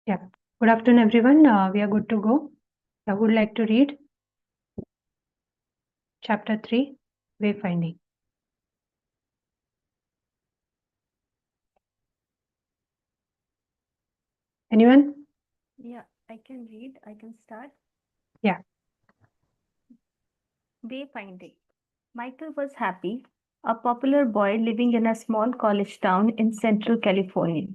Yeah. Good afternoon, everyone. We are good to go. I would like to read chapter 3, Wayfinding. Anyone? Yeah, I can read. I can start. Yeah. Wayfinding. Michael was happy, a popular boy living in a small college town in Central California.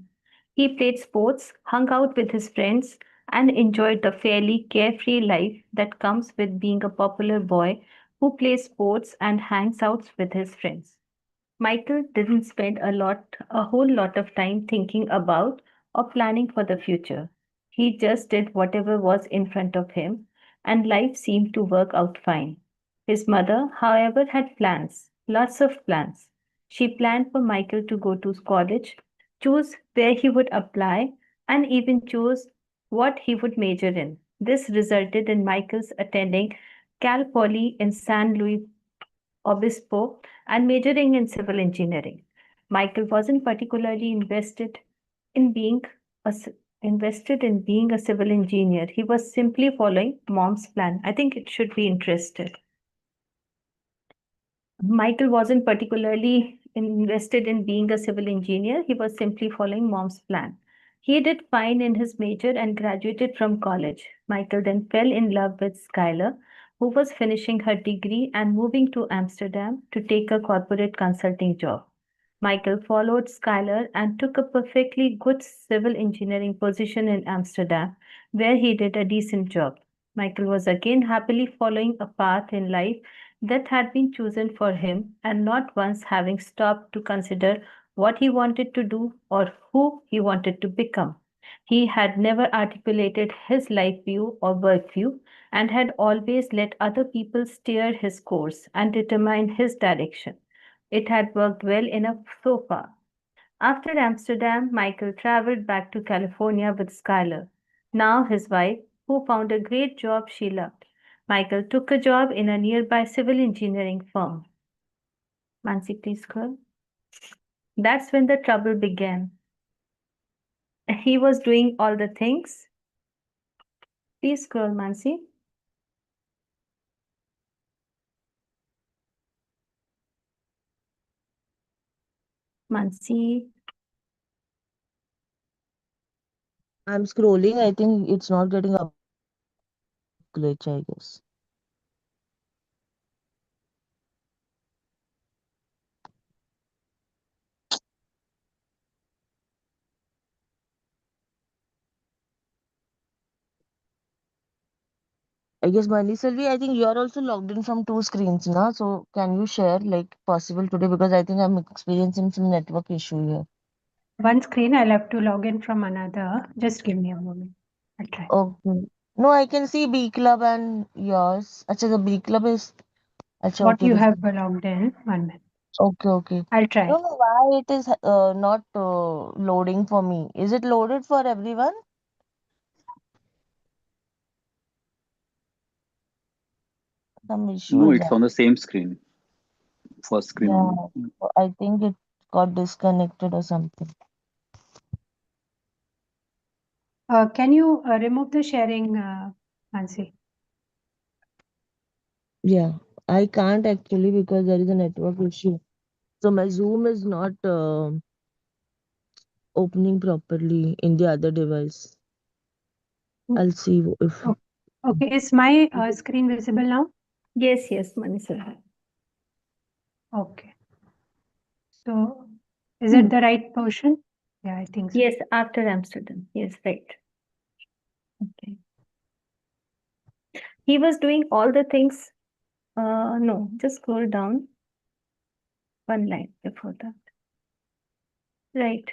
He played sports, hung out with his friends, and enjoyed the fairly carefree life that comes with being a popular boy who plays sports and hangs out with his friends. Michael didn't spend a whole lot of time thinking about or planning for the future. He just did whatever was in front of him, and life seemed to work out fine. His mother, however, had plans, lots of plans. She planned for Michael to go to college, choose where he would apply, and even choose what he would major in. This resulted in Michael's attending Cal Poly in San Luis Obispo, and majoring in civil engineering. Michael wasn't particularly in being a, c- invested in being a civil engineer. He was simply following mom's plan. I think it should be interested. Michael wasn't particularly invested in being a civil engineer. He was simply following mom's plan. He did fine in his major and graduated from college. Michael then fell in love with Skylar, who was finishing her degree and moving to Amsterdam to take a corporate consulting job. Michael followed Skylar and took a perfectly good civil engineering position in Amsterdam, where he did a decent job. Michael was again happily following a path in life that had been chosen for him, and not once having stopped to consider what he wanted to do or who he wanted to become. He had never articulated his life view or work view and had always let other people steer his course and determine his direction. It had worked well enough so far. After Amsterdam, Michael traveled back to California with Skylar, now his wife, who found a great job she loved. Michael took a job in a nearby civil engineering firm. Mansi, please scroll. That's when the trouble began. He was doing all the things. Please scroll, Mansi. Mansi. I'm scrolling. I think it's not getting up glitch, I guess. I guess Mani Selvi, I think you are also logged in from two screens now. So can you share like possible today? Because I think I'm experiencing some network issue here. One screen, I'll have to log in from another. Just give me a moment. I'll try. Okay. No, I can see B Club and yours. Acha, the B Club is. Acha, What okay, you this. have logged in. 1 minute. Okay, okay. I'll try. No, no, why it is not loading for me? Is it loaded for everyone? Some issue No, is it's that. on the same screen, first screen Yeah, only. so I think it got disconnected or something. Can you remove the sharing, Mansi? Yeah, I can't actually because there is a network issue. So my Zoom is not opening properly in the other device. I'll see if. Oh, okay. Is my screen visible now? Yes, yes, Mansi. Okay. So, is it the right portion? Yeah, I think so. Yes, after Amsterdam. Yes, right. Okay. He was doing all the things. No, just scroll down one line before that. Right.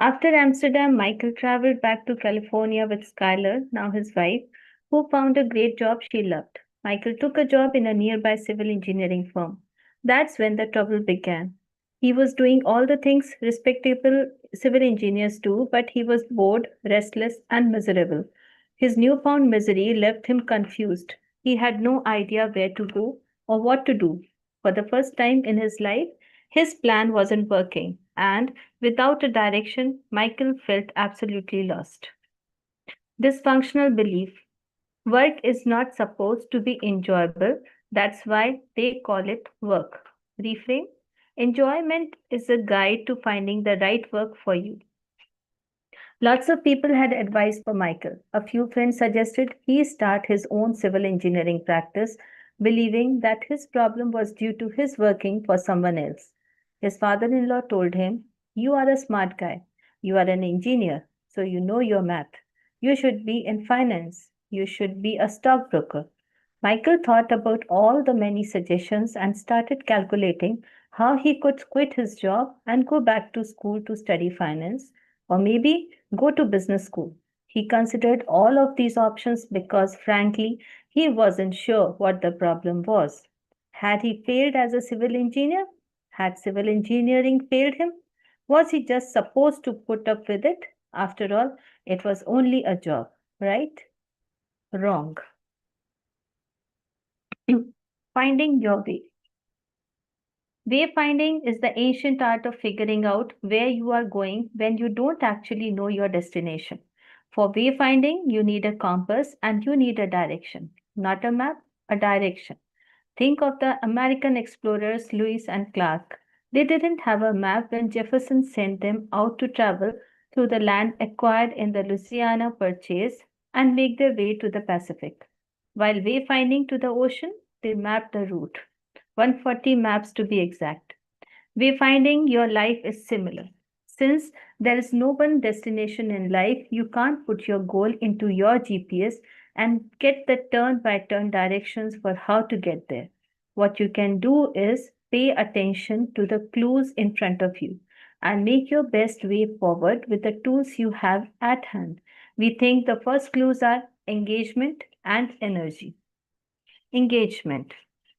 After Amsterdam, Michael traveled back to California with Skylar, now his wife, who found a great job she loved. Michael took a job in a nearby civil engineering firm. That's when the trouble began. He was doing all the things respectable civil engineers do, but he was bored, restless, and miserable. His newfound misery left him confused. He had no idea where to go or what to do. For the first time in his life, his plan wasn't working. And without a direction, Michael felt absolutely lost. Dysfunctional belief. Work is not supposed to be enjoyable. That's why they call it work. Reframe. Enjoyment is a guide to finding the right work for you. Lots of people had advice for Michael. A few friends suggested he start his own civil engineering practice, believing that his problem was due to his working for someone else. His father in law told him, "You are a smart guy. You are an engineer, so you know your math. You should be in finance. You should be a stockbroker." Michael thought about all the many suggestions and started calculating how he could quit his job and go back to school to study finance, or maybe go to business school. He considered all of these options because, frankly, he wasn't sure what the problem was. Had he failed as a civil engineer? Had civil engineering failed him? Was he just supposed to put up with it? After all, it was only a job, right? Wrong. Finding your way. Wayfinding is the ancient art of figuring out where you are going when you don't actually know your destination. For wayfinding, you need a compass and you need a direction, not a map, a direction. Think of the American explorers Lewis and Clark. They didn't have a map when Jefferson sent them out to travel through the land acquired in the Louisiana Purchase and make their way to the Pacific. While wayfinding to the ocean, they mapped the route. 140 maps to be exact. Wayfinding your life is similar. Since there is no one destination in life, you can't put your goal into your GPS and get the turn by turn directions for how to get there. What you can do is pay attention to the clues in front of you and make your best way forward with the tools you have at hand. We think the first clues are engagement and energy. Engagement.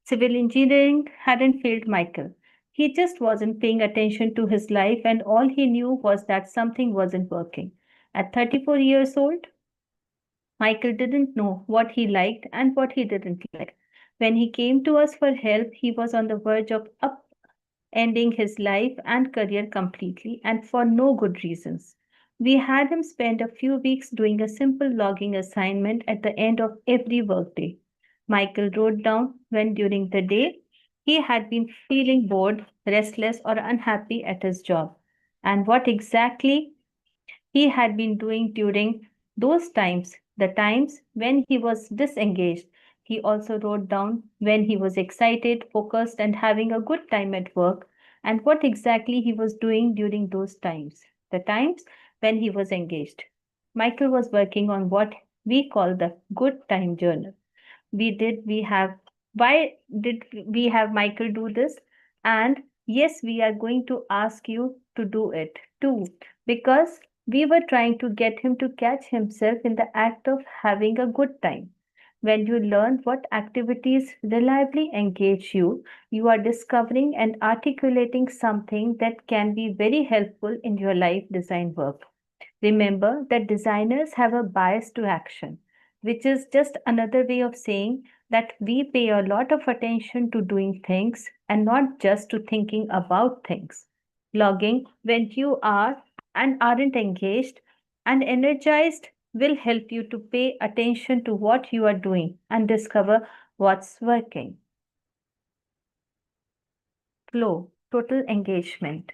Civil engineering hadn't failed Michael. He just wasn't paying attention to his life, and all he knew was that something wasn't working. At 34 years old, Michael didn't know what he liked and what he didn't like. When he came to us for help, he was on the verge of upending his life and career completely, and for no good reasons. We had him spend a few weeks doing a simple logging assignment at the end of every workday. Michael wrote down when during the day he had been feeling bored, restless, or unhappy at his job, and what exactly he had been doing during those times, the times when he was disengaged. He also wrote down when he was excited, focused, and having a good time at work, and what exactly he was doing during those times, the times when he was engaged. Michael was working on what we call the good time journal. Why did we have Michael do this? And yes, we are going to ask you to do it too, because we were trying to get him to catch himself in the act of having a good time. When you learn what activities reliably engage you, you are discovering and articulating something that can be very helpful in your life design work. Remember that designers have a bias to action, which is just another way of saying that we pay a lot of attention to doing things and not just to thinking about things. Logging when you are and aren't engaged and energized will help you to pay attention to what you are doing and discover what's working. Flow, total engagement.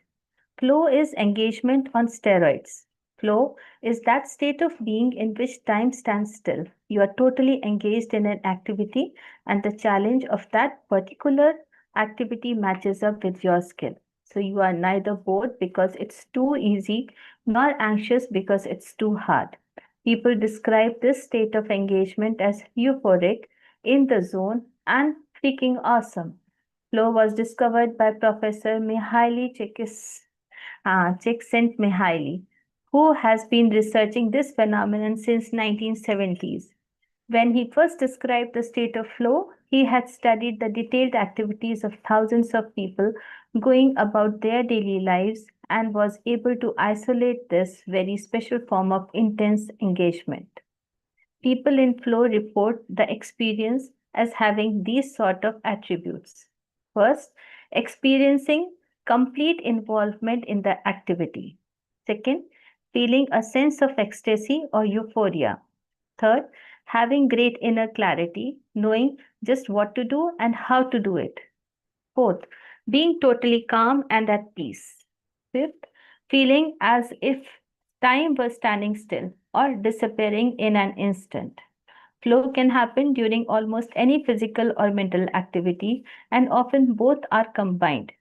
Flow is engagement on steroids. Flow is that state of being in which time stands still. You are totally engaged in an activity, and the challenge of that particular activity matches up with your skill. So you are neither bored because it's too easy nor anxious because it's too hard. People describe this state of engagement as euphoric, in the zone, and freaking awesome. Flow was discovered by Professor Mihaly Csikszentmihalyi, who has been researching this phenomenon since 1970s. When he first described the state of flow, he had studied the detailed activities of thousands of people going about their daily lives and was able to isolate this very special form of intense engagement. People in flow report the experience as having these sort of attributes. First, experiencing complete involvement in the activity. Second, feeling a sense of ecstasy or euphoria. Third, having great inner clarity, knowing just what to do and how to do it. Fourth, being totally calm and at peace. Fifth, feeling as if time was standing still or disappearing in an instant. Flow can happen during almost any physical or mental activity, and often both are combined.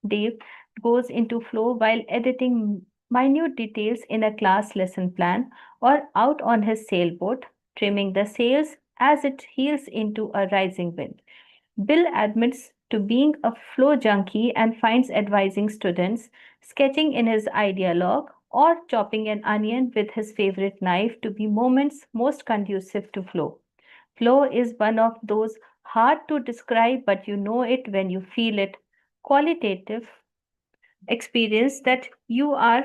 Dave goes into flow while editing minute details in a class lesson plan or out on his sailboat, trimming the sails as it heels into a rising wind. Bill admits to being a flow junkie and finds advising students, sketching in his idea log, or chopping an onion with his favorite knife to be moments most conducive to flow. Flow is one of those hard to describe, but you know it when you feel it, qualitative experience that you will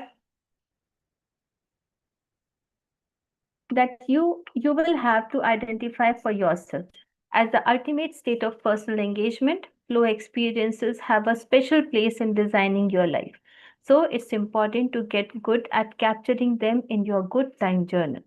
have to identify for yourself. As the ultimate state of personal engagement, flow experiences have a special place in designing your life. So it's important to get good at capturing them in your good time journal.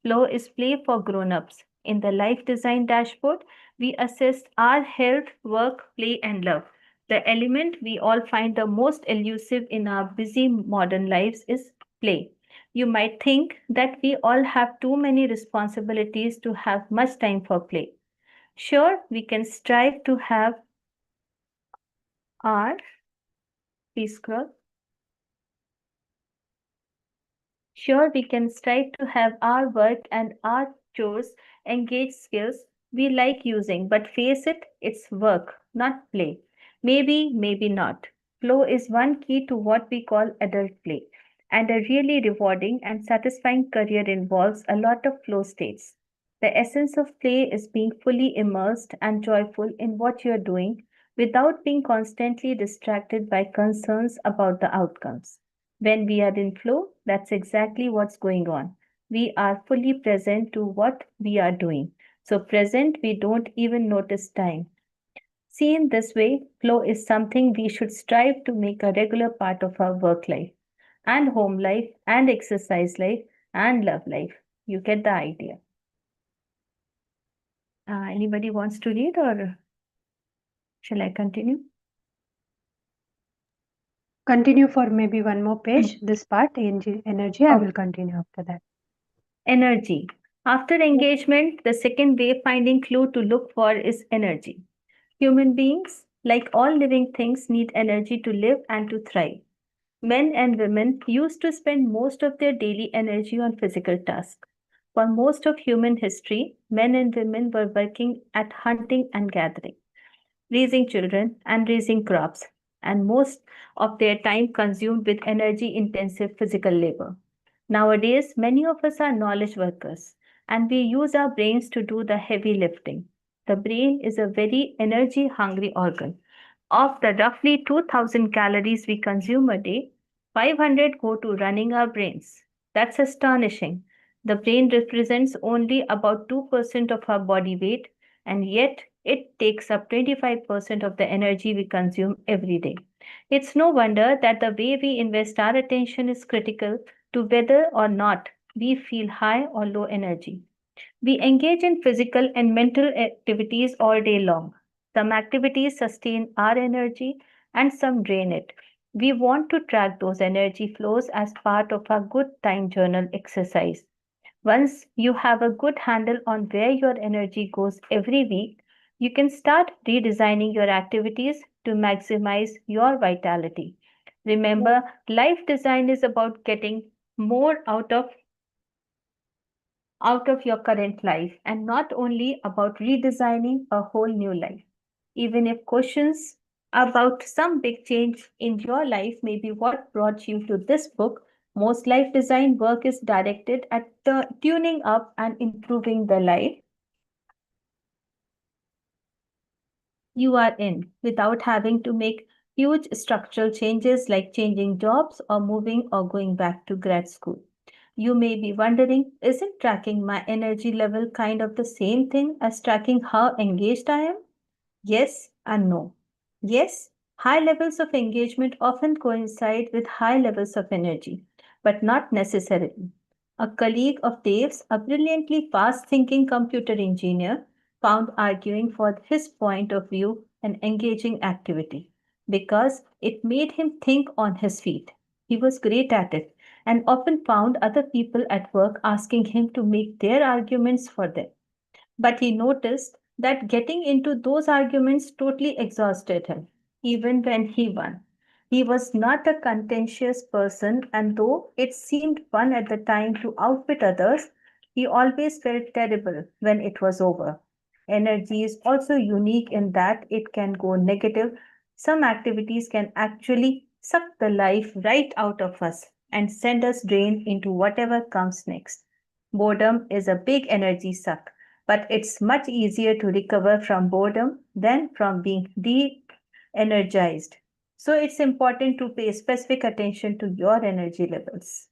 Flow is play for grown-ups. In the life design dashboard, we assess our health, work, play, and love. The element we all find the most elusive in our busy modern lives is play. You might think that we all have too many responsibilities to have much time for play. Sure, we can strive to have our, please scroll. Sure, we can strive to have our work and our chores engage skills we like using, but face it, it's work, not play. Maybe, maybe not. Flow is one key to what we call adult play, and a really rewarding and satisfying career involves a lot of flow states. The essence of play is being fully immersed and joyful in what you're doing without being constantly distracted by concerns about the outcomes. When we are in flow, that's exactly what's going on. We are fully present to what we are doing. So present, we don't even notice time. Seen this way, flow is something we should strive to make a regular part of our work life, and home life, and exercise life, and love life. You get the idea. Anybody wants to read, or shall I continue? Continue for maybe one more page. This part, energy, I Okay. will continue after that. Energy. After engagement, the second wayfinding clue to look for is energy. Human beings, like all living things, need energy to live and to thrive. Men and women used to spend most of their daily energy on physical tasks. For most of human history, men and women were working at hunting and gathering, raising children, and raising crops, and most of their time consumed with energy intensive physical labor. Nowadays, many of us are knowledge workers, and we use our brains to do the heavy lifting. The brain is a very energy hungry organ. Of the roughly 2000 calories we consume a day, 500 go to running our brains. That's astonishing. The brain represents only about 2% of our body weight, and yet it takes up 25% of the energy we consume every day. It's no wonder that the way we invest our attention is critical to whether or not we feel high or low energy. We engage in physical and mental activities all day long. Some activities sustain our energy and some drain it. We want to track those energy flows as part of our good time journal exercise. Once you have a good handle on where your energy goes every week, you can start redesigning your activities to maximize your vitality. Remember, life design is about getting more out of your current life and not only about redesigning a whole new life. Even if questions about some big change in your life may be what brought you to this book, most life design work is directed at tuning up and improving the life you are in without having to make huge structural changes like changing jobs or moving or going back to grad school. You may be wondering, isn't tracking my energy level kind of the same thing as tracking how engaged I am? Yes and no. Yes, High levels of engagement often coincide with high levels of energy, but not necessarily. A colleague of Dave's, a brilliantly fast thinking computer engineer, found arguing for his point of view an engaging activity because it made him think on his feet. He was great at it and often found other people at work asking him to make their arguments for them. But he noticed that getting into those arguments totally exhausted him, even when he won. He was not a contentious person, and though it seemed fun at the time to outwit others, he always felt terrible when it was over. Energy is also unique in that it can go negative. Some activities can actually suck the life right out of us and send us drained into whatever comes next. Boredom is a big energy suck, but it's much easier to recover from boredom than from being de-energized. So it's important to pay specific attention to your energy levels.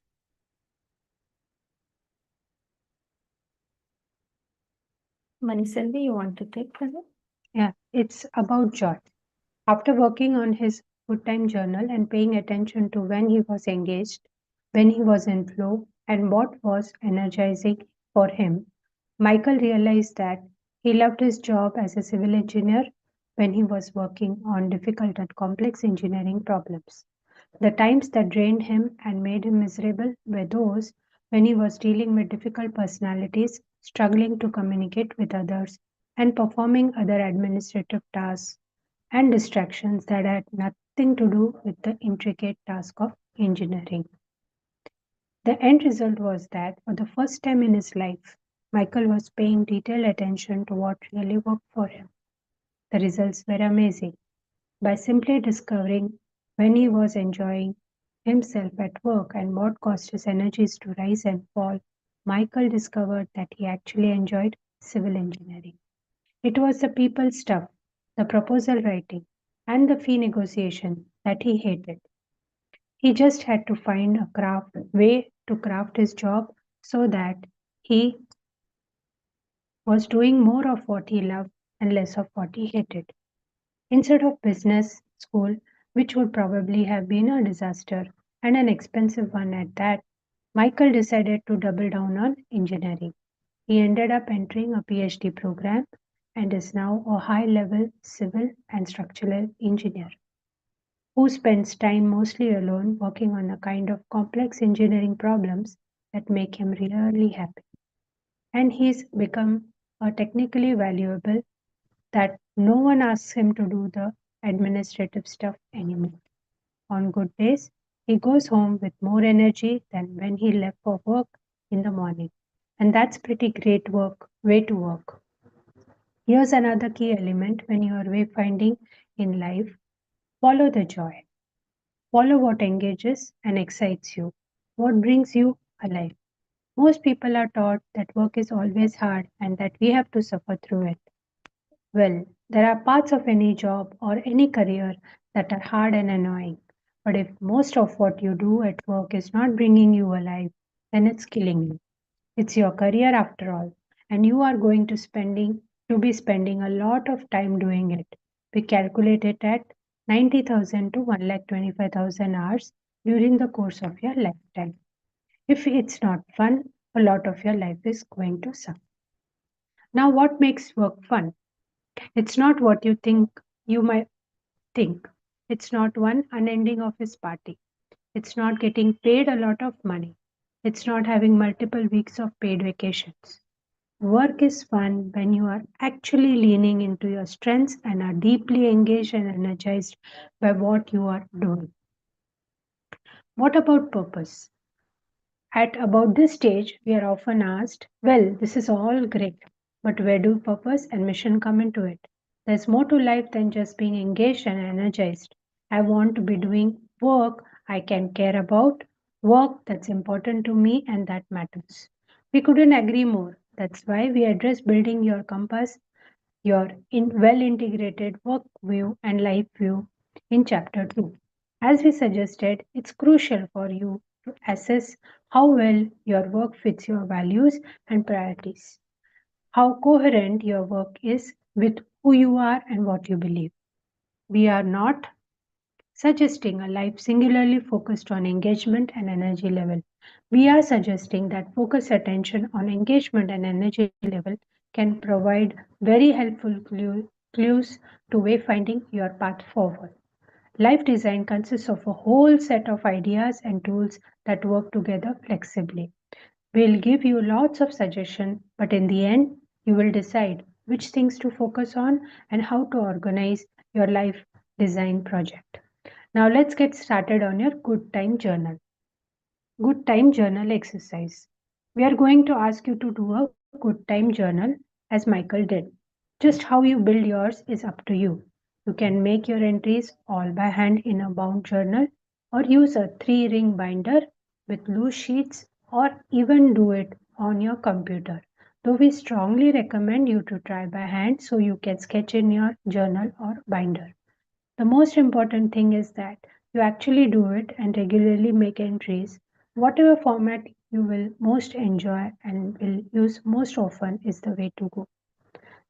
Maniselvi, you want to take that? Yeah, it's about joy. After working on his good time journal and paying attention to when he was engaged, when he was in flow, and what was energizing for him, Michael realized that he loved his job as a civil engineer when he was working on difficult and complex engineering problems. The times that drained him and made him miserable were those when he was dealing with difficult personalities, struggling to communicate with others, and performing other administrative tasks and distractions that had nothing to do with the intricate task of engineering. The end result was that for the first time in his life, Michael was paying detailed attention to what really worked for him. The results were amazing. By simply discovering when he was enjoying himself at work and what caused his energies to rise and fall, Michael discovered that he actually enjoyed civil engineering. It was the people stuff, the proposal writing, and the fee negotiation that he hated. He just had to find a way to craft his job so that he was doing more of what he loved and less of what he hated. Instead of business school, which would probably have been a disaster and an expensive one at that, Michael decided to double down on engineering. He ended up entering a PhD program and is now a high level civil and structural engineer who spends time mostly alone working on a kind of complex engineering problems that make him really happy. And he's become a technically valuable that no one asks him to do the administrative stuff anymore. On good days, he goes home with more energy than when he left for work in the morning. And that's pretty great way to work. Here's another key element when you are wayfinding in life. Follow the joy. Follow what engages and excites you. What brings you alive. Most people are taught that work is always hard and that we have to suffer through it. Well, there are parts of any job or any career that are hard and annoying. But if most of what you do at work is not bringing you alive, then it's killing you. It's your career after all, and you are going to be spending a lot of time doing it. We calculate it at 90,000 to 1,25,000 hours during the course of your lifetime. If it's not fun, a lot of your life is going to suck. Now, what makes work fun? It's not what you might think. It's not one unending office party. It's not getting paid a lot of money. It's not having multiple weeks of paid vacations. Work is fun when you are actually leaning into your strengths and are deeply engaged and energized by what you are doing. What about purpose? At about this stage, we are often asked, well, this is all great, but where do purpose and mission come into it? There's more to life than just being engaged and energized. I want to be doing work I can care about, work that's important to me and that matters. We couldn't agree more. That's why we address building your compass, your well integrated work view and life view in chapter 2. As we suggested, it's crucial for you to assess how well your work fits your values and priorities, how coherent your work is with who you are and what you believe. We are not suggesting a life singularly focused on engagement and energy level. We are suggesting that focused attention on engagement and energy level can provide very helpful clues to wayfinding your path forward. Life design consists of a whole set of ideas and tools that work together flexibly. We'll give you lots of suggestions, but in the end, you will decide which things to focus on and how to organize your life design project. Now let's get started on your good time journal. Good time journal exercise. We are going to ask you to do a good time journal as Michael did. Just how you build yours is up to you. You can make your entries all by hand in a bound journal or use a 3-ring binder with loose sheets or even do it on your computer. Though we strongly recommend you to try by hand so you can sketch in your journal or binder. The most important thing is that you actually do it and regularly make entries. Whatever format you will most enjoy and will use most often is the way to go.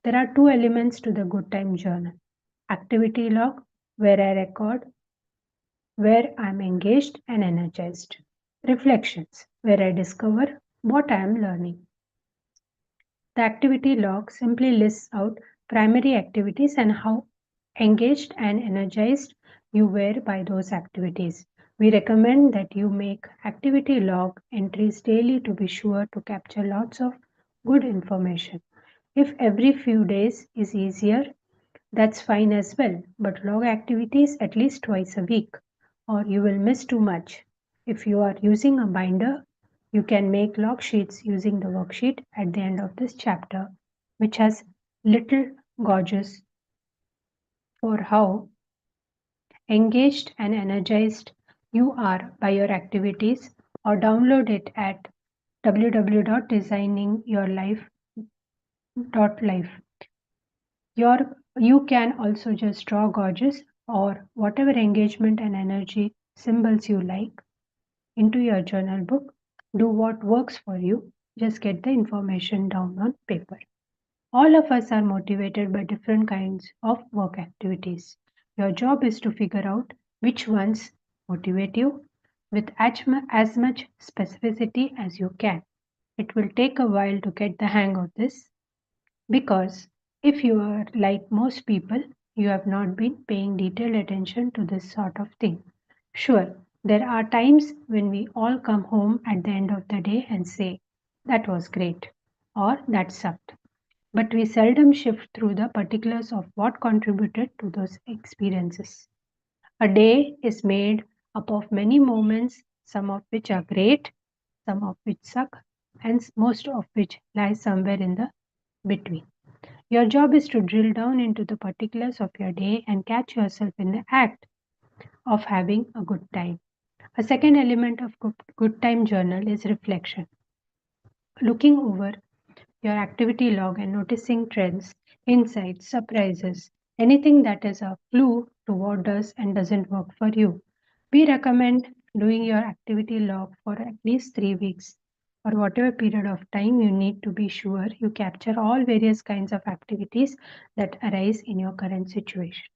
There are two elements to the good time journal: activity log, where I record where I am engaged and energized; reflections, where I discover what I am learning. The activity log simply lists out primary activities and how engaged and energized you were by those activities. We recommend that you make activity log entries daily to be sure to capture lots of good information. If every few days is easier, that's fine as well, but log activities at least twice a week, or you will miss too much. If you are using a binder, you can make log sheets using the worksheet at the end of this chapter, which has little gauges for how engaged and energized you are by your activities, or download it at www.designingyourlife.life. You can also just draw gauges or whatever engagement and energy symbols you like into your journal book. Do what works for you. Just get the information down on paper. All of us are motivated by different kinds of work activities. Your job is to figure out which ones motivate you with as much specificity as you can. It will take a while to get the hang of this because if you are like most people, you have not been paying detailed attention to this sort of thing. Sure, there are times when we all come home at the end of the day and say, that was great, or that sucked. But we seldom shift through the particulars of what contributed to those experiences. A day is made up of many moments, some of which are great, some of which suck, and most of which lie somewhere in the between. Your job is to drill down into the particulars of your day and catch yourself in the act of having a good time. A second element of good time journal is reflection. Looking over your activity log and noticing trends, insights, surprises, anything that is a clue to what does and doesn't work for you. We recommend doing your activity log for at least 3 weeks or whatever period of time you need to be sure you capture all various kinds of activities that arise in your current situation.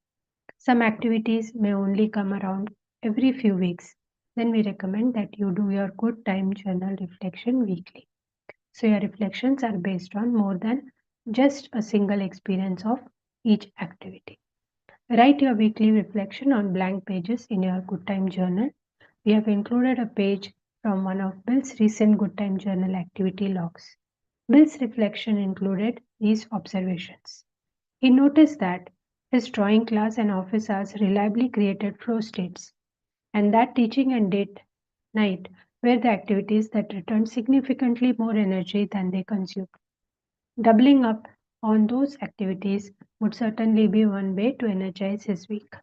Some activities may only come around every few weeks. Then we recommend that you do your good time journal reflection weekly. So your reflections are based on more than just a single experience of each activity. Write your weekly reflection on blank pages in your Good Time Journal. We have included a page from one of Bill's recent Good Time Journal activity logs. Bill's reflection included these observations. He noticed that his drawing class and office hours reliably created flow states, and that teaching and date night were the activities that returned significantly more energy than they consumed. Doubling up on those activities would certainly be one way to energize his week.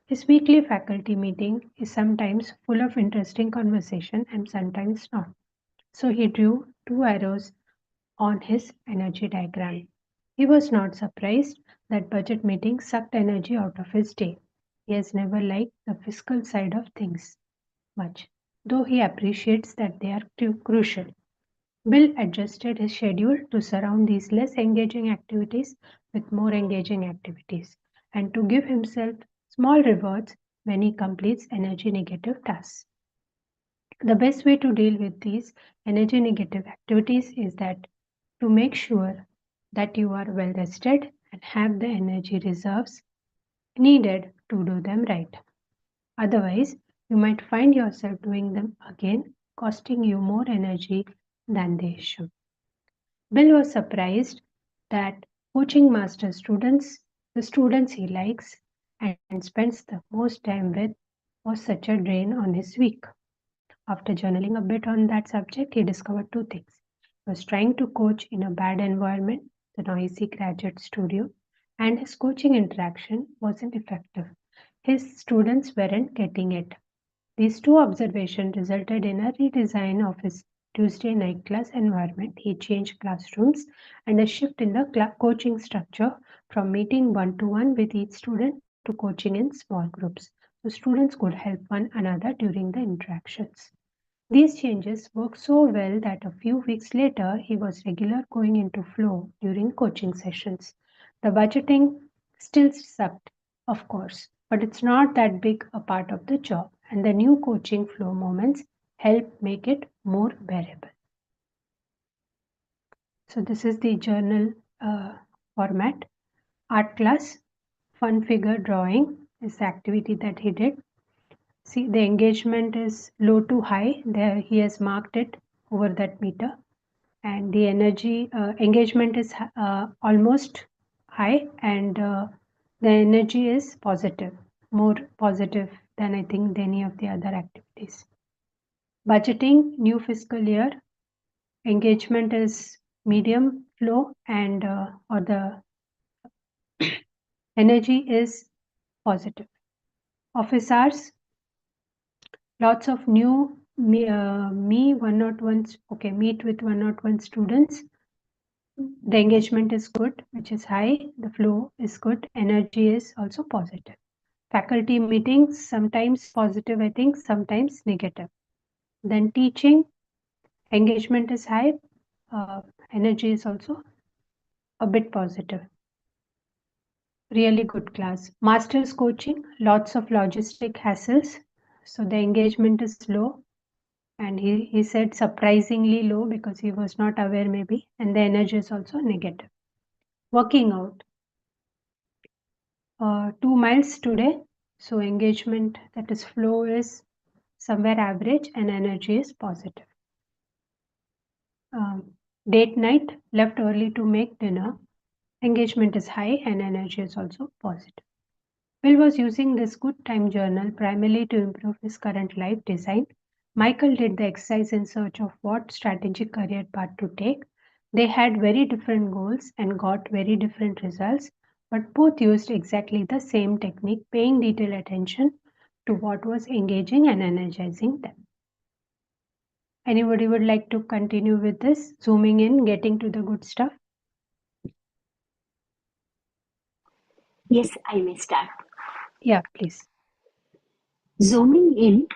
His weekly faculty meeting is sometimes full of interesting conversation and sometimes not. So he drew 2 arrows on his energy diagram. He was not surprised that budget meetings sucked energy out of his day. He has never liked the fiscal side of things much, though he appreciates that they are crucial. Bill adjusted his schedule to surround these less engaging activities with more engaging activities and to give himself small rewards when he completes energy negative tasks. The best way to deal with these energy negative activities is that to make sure that you are well rested and have the energy reserves needed to do them right. Otherwise, you might find yourself doing them again, costing you more energy than they should. Bill was surprised that coaching master students, the students he likes and spends the most time with, was such a drain on his week. After journaling a bit on that subject, he discovered two things. He was trying to coach in a bad environment, the noisy graduate studio, and his coaching interaction wasn't effective. His students weren't getting it. These two observations resulted in a redesign of his Tuesday night class environment. He changed classrooms and a shift in the coaching structure from meeting one to one with each student to coaching in small groups so students could help one another during the interactions. These changes worked so well that a few weeks later he was regular going into flow during coaching sessions. The budgeting still sucked, of course, but it's not that big a part of the job, and the new coaching flow moments help make it more bearable. So this is the journal format. Art class, fun figure drawing is the activity that he did. See, the engagement is low to high. There he has marked it over that meter. And the energy engagement is almost high, and the energy is positive, more positive than I think any of the other activities. Budgeting, new fiscal year, engagement is medium flow, and or the energy is positive. Office hours, lots of new me 101, okay, meet with 101 students. The engagement is good, which is high, the flow is good, energy is also positive. Faculty meetings, sometimes positive, I think, sometimes negative. Then teaching, engagement is high, energy is also a bit positive. Really good class. Masters coaching, lots of logistic hassles, so the engagement is low, and he said surprisingly low because he was not aware maybe, and the energy is also negative. Working out, 2 miles today, so engagement, that is flow, is somewhere average and energy is positive. Date night, left early to make dinner, engagement is high and energy is also positive. Bill was using this good time journal primarily to improve his current life design. Michael did the exercise in search of what strategic career path to take. They had very different goals and got very different results, but both used exactly the same technique, paying detailed attention to what was engaging and energizing them. Anybody would like to continue with this? Zooming in, getting to the good stuff? Yes, I may start. Yeah, please. Zooming in,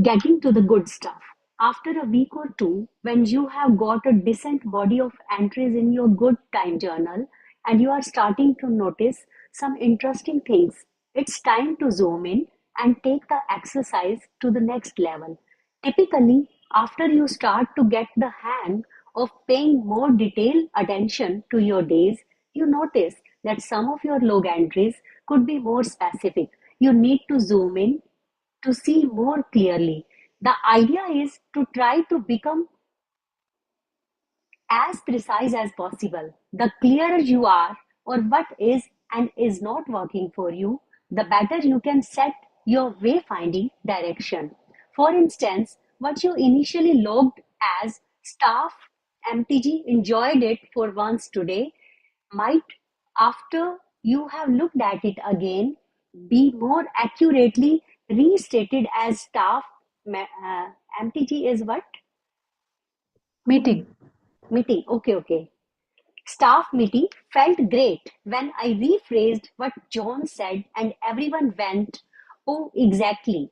getting to the good stuff. After a week or two, when you have got a decent body of entries in your good time journal and you are starting to notice some interesting things, it's time to zoom in and take the exercise to the next level. Typically, after you start to get the hang of paying more detailed attention to your days, you notice that some of your log entries could be more specific. You need to zoom in to see more clearly. The idea is to try to become as precise as possible. The clearer you are or what is and is not working for you, the better you can set your wayfinding direction. For instance, what you initially logged as staff MTG enjoyed it for once today might, after you have looked at it again, be more accurately restated as staff MTG is what? Meeting. Meeting. Okay. Staff meeting felt great when I rephrased what John said and everyone went, oh, exactly.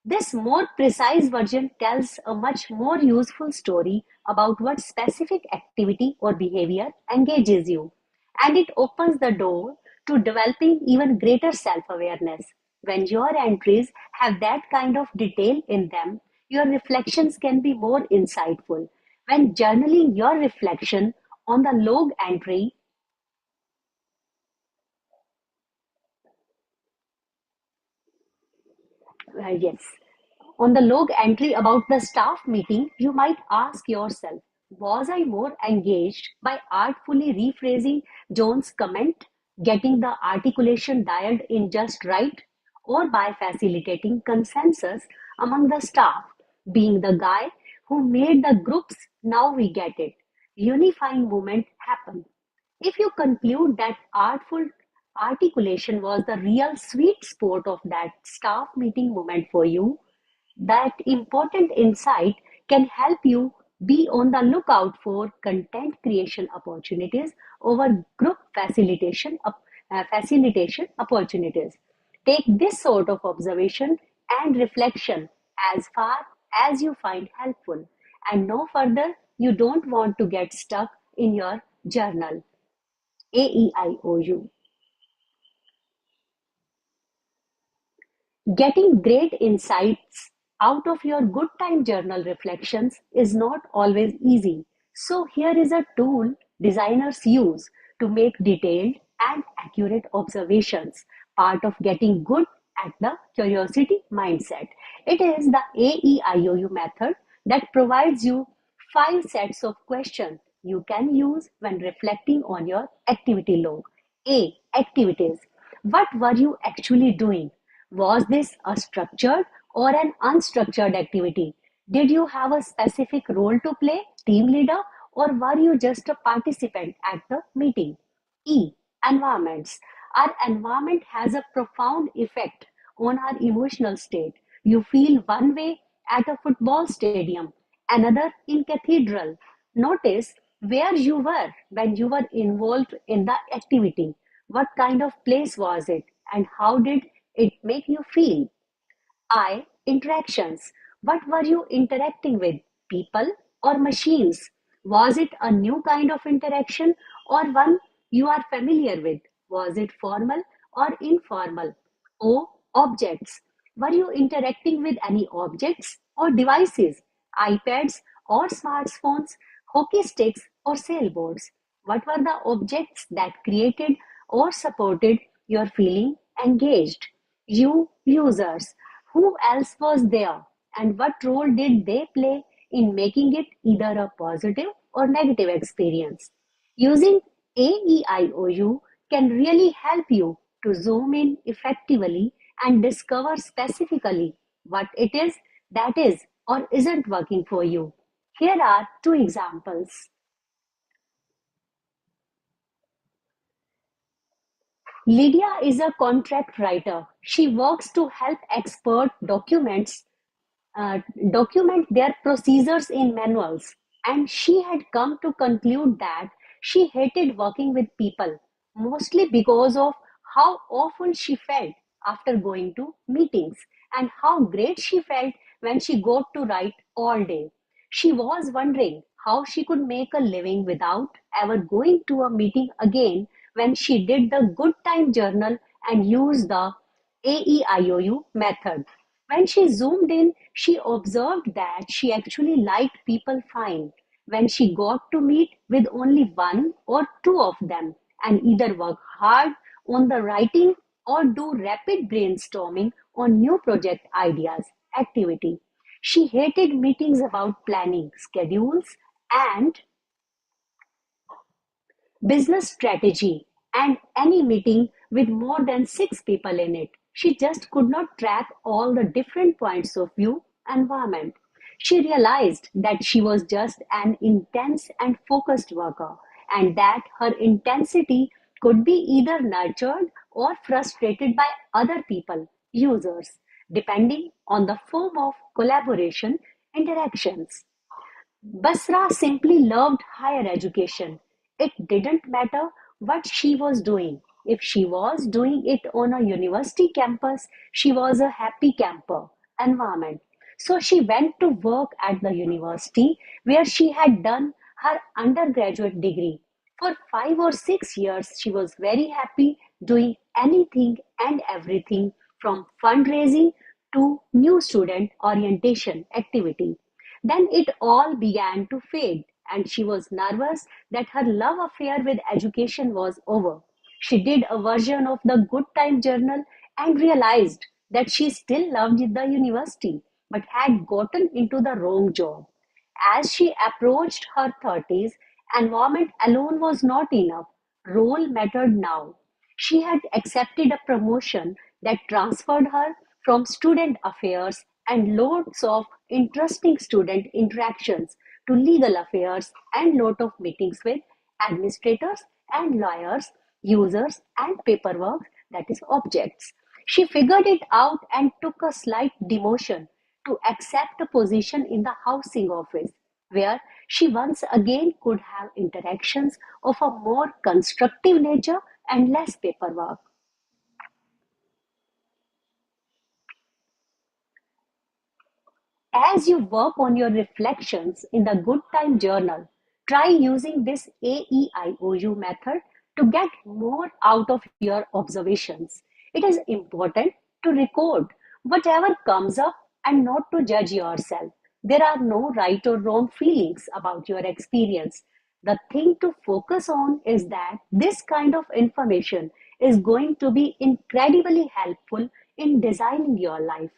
This more precise version tells a much more useful story about what specific activity or behavior engages you, and it opens the door to developing even greater self awareness. When your entries have that kind of detail in them, your reflections can be more insightful. When journaling your reflection on the log entry, yes. On the log entry about the staff meeting, you might ask yourself, was I more engaged by artfully rephrasing John's comment, getting the articulation dialed in just right, or by facilitating consensus among the staff, being the guy who made the groups now we get it, unifying movement happen? If you conclude that artful articulation was the real sweet spot of that staff meeting moment for you, that important insight can help you be on the lookout for content creation opportunities over group facilitation opportunities. Take this sort of observation and reflection as far as you find helpful, and no further. You don't want to get stuck in your journal. AEIOU. Getting great insights out of your good time journal reflections is not always easy. So, here is a tool designers use to make detailed and accurate observations, part of getting good at the curiosity mindset. It is the AEIOU method that provides you 5 sets of questions you can use when reflecting on your activity log. A. Activities. What were you actually doing? Was this a structured or an unstructured activity? Did you have a specific role to play, team leader, or were you just a participant at the meeting? E. Environments. Our environment has a profound effect on our emotional state. You feel one way at a football stadium, another in cathedral. Notice where you were when you were involved in the activity. What kind of place was it, and how did it make you feel? I. Interactions. What were you interacting with? People or machines? Was it a new kind of interaction or one you are familiar with? Was it formal or informal? O. Objects. Were you interacting with any objects or devices? iPads or smartphones, hockey sticks or sailboards? What were the objects that created or supported your feeling engaged? You users. Who else was there, and what role did they play in making it either a positive or negative experience? Using AEIOU can really help you to zoom in effectively and discover specifically what it is that is or isn't working for you. Here are 2 examples. Lydia is a contract writer. She works to help expert uh, document their procedures in manuals, and she had come to conclude that she hated working with people, mostly because of how awful she felt after going to meetings and how great she felt when she got to write all day. She was wondering how she could make a living without ever going to a meeting again when she did the good time journal and used the AEIOU method. When she zoomed in, she observed that she actually liked people fine when she got to meet with only one or two of them and either work hard on the writing or do rapid brainstorming on new project ideas activity. She hated meetings about planning, schedules, and business strategy, and any meeting with more than 6 people in it. She just could not track all the different points of view environment. She realized that she was just an intense and focused worker, and that her intensity could be either nurtured or frustrated by other people, users, depending on the form of collaboration interactions. Basra simply loved higher education. It didn't matter what she was doing. If she was doing it on a university campus, she was a happy camper environment. So she went to work at the university where she had done her undergraduate degree. For 5 or 6 years, she was very happy doing anything and everything from fundraising to new student orientation activity. Then it all began to fade, and she was nervous that her love affair with education was over. She did a version of the Good Time Journal and realized that she still loved the university but had gotten into the wrong job. As she approached her 30s, environment alone was not enough. Role mattered now. She had accepted a promotion that transferred her from student affairs and loads of interesting student interactions to legal affairs and lot of meetings with administrators and lawyers, users and paperwork, that is objects. She figured it out and took a slight demotion to accept a position in the housing office, where she once again could have interactions of a more constructive nature and less paperwork. As you work on your reflections in the Good Time Journal, try using this AEIOU method to get more out of your observations. It is important to record whatever comes up and not to judge yourself. There are no right or wrong feelings about your experience. The thing to focus on is that this kind of information is going to be incredibly helpful in designing your life.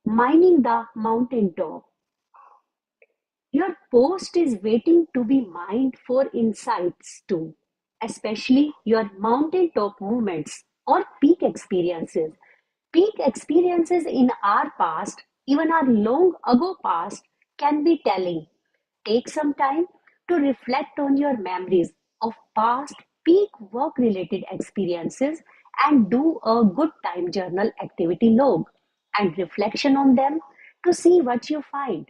Mining the mountaintop. Your post is waiting to be mined for insights too, especially your mountaintop moments or peak experiences. Peak experiences in our past, even our long ago past, can be telling. Take some time to reflect on your memories of past peak work related experiences and do a good time journal activity log and reflection on them to see what you find.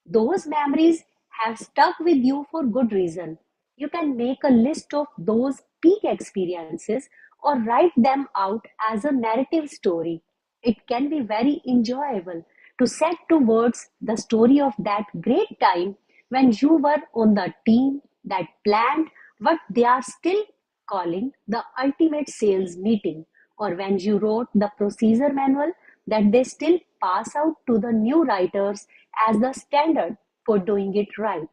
Those memories have stuck with you for good reason. You can make a list of those peak experiences or write them out as a narrative story. It can be very enjoyable to set to words the story of that great time when you were on the team that planned what they are still calling the ultimate sales meeting, or when you wrote the procedure manual that they still pass out to the new writers as the standard for doing it right.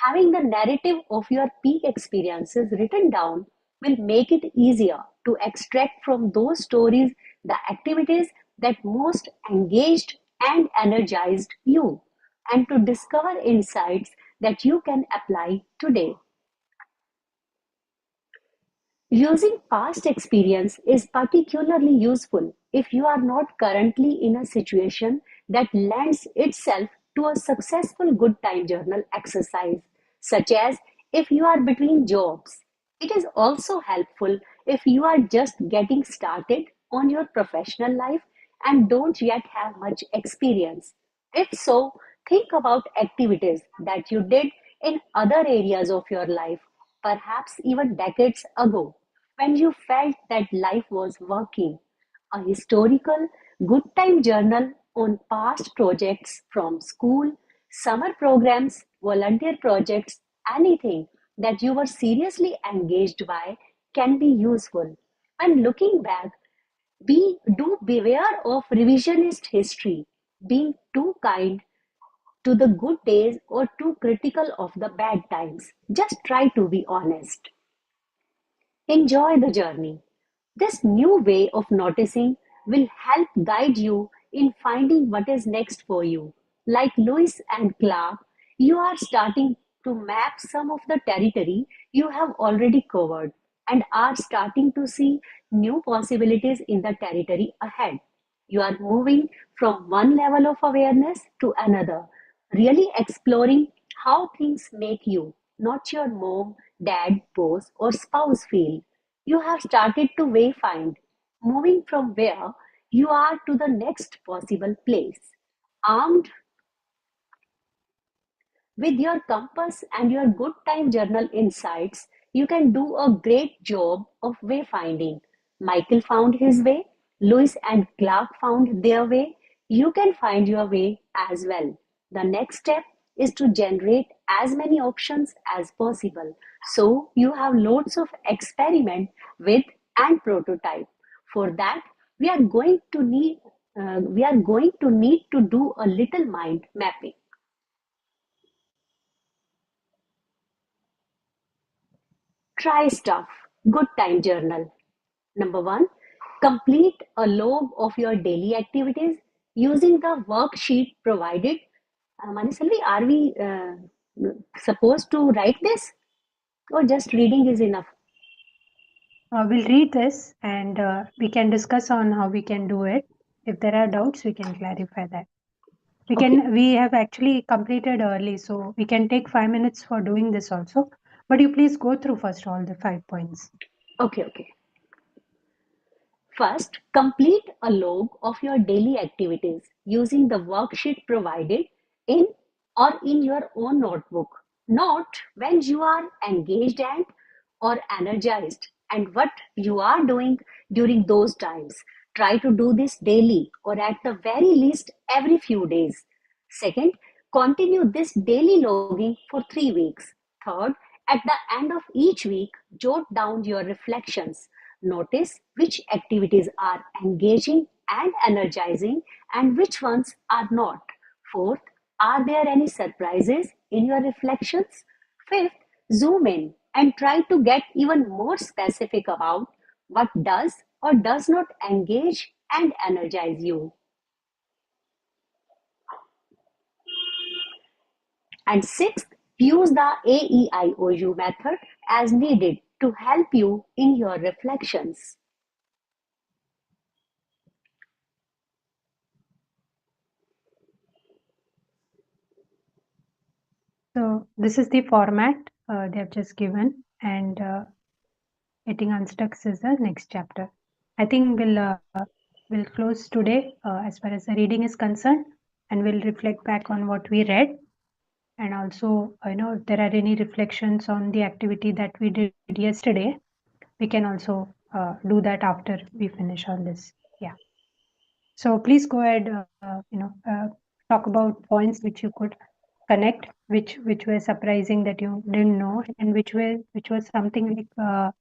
Having the narrative of your peak experiences written down will make it easier to extract from those stories the activities that most engaged and energized you, and to discover insights that you can apply today. Using past experience is particularly useful if you are not currently in a situation that lends itself to a successful good time journal exercise, such as if you are between jobs. It is also helpful if you are just getting started on your professional life and don't yet have much experience. If so, think about activities that you did in other areas of your life, perhaps even decades ago, when you felt that life was working. A historical good time journal on past projects from school, summer programs, volunteer projects, anything that you were seriously engaged by can be useful. And looking back, do beware of revisionist history, being too kind to the good days or too critical of the bad times. Just try to be honest. Enjoy the journey. This new way of noticing will help guide you in finding what is next for you. Like Lewis and Clark, you are starting to map some of the territory you have already covered and are starting to see new possibilities in the territory ahead. You are moving from one level of awareness to another, really exploring how things make you, not your mom, dad, boss, or spouse feel. You have started to wayfind, moving from where you are to the next possible place. Armed with your compass and your good time journal insights, you can do a great job of wayfinding. Michael found his way, Lewis and Clark found their way. You can find your way as well. The next step is to generate as many options as possible so you have loads of experiment with and prototype. For that, we are going to need to do a little mind mapping. Try stuff. Good time journal. Number one, complete a log of your daily activities using the worksheet provided. Manisalvi, are we supposed to write this, or just reading is enough? We'll read this and we can discuss on how we can do it. If there are doubts, we can clarify that. We have actually completed early, so we can take 5 minutes for doing this also. But you please go through first all the 5 points. Okay. First, complete a log of your daily activities using the worksheet provided in in your own notebook. Note when you are engaged and or energized and what you are doing during those times. Try to do this daily or at the very least every few days. Second, continue this daily logging for 3 weeks. Third, at the end of each week, jot down your reflections. Notice which activities are engaging and energizing and which ones are not. Fourth, are there any surprises in your reflections? Fifth, zoom in and try to get even more specific about what does or does not engage and energize you. And sixth, use the AEIOU method as needed to help you in your reflections. So this is the format they have just given, and Getting Unstuck is the next chapter. I think we'll close today as far as the reading is concerned, and we'll reflect back on what we read, and also if there are any reflections on the activity that we did yesterday, we can also do that after we finish on this. Yeah. So please go ahead. Talk about points which you could connect, which were surprising that you didn't know, and which was something like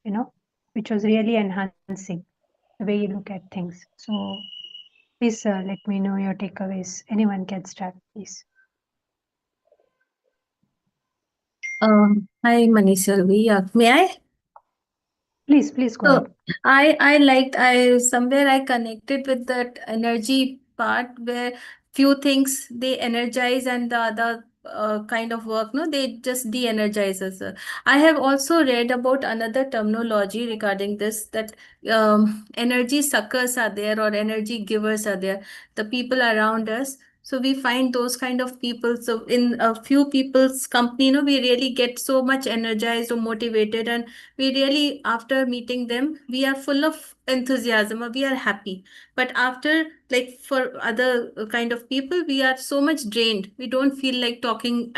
which was really enhancing the way you look at things. So please let me know your takeaways. Anyone can start, please. Hi, Manisalvi. May I? Please go So ahead. I somewhere I connected with that energy part where few things they energize and the other kind of work, no, they just de-energize us. I have also read about another terminology regarding this, that energy suckers are there or energy givers are there, the people around us. So we find those kind of people. So in a few people's company, we really get so much energized or motivated, and we really, after meeting them, we are full of enthusiasm or we are happy. But after, like for other kind of people, we are so much drained, we don't feel like talking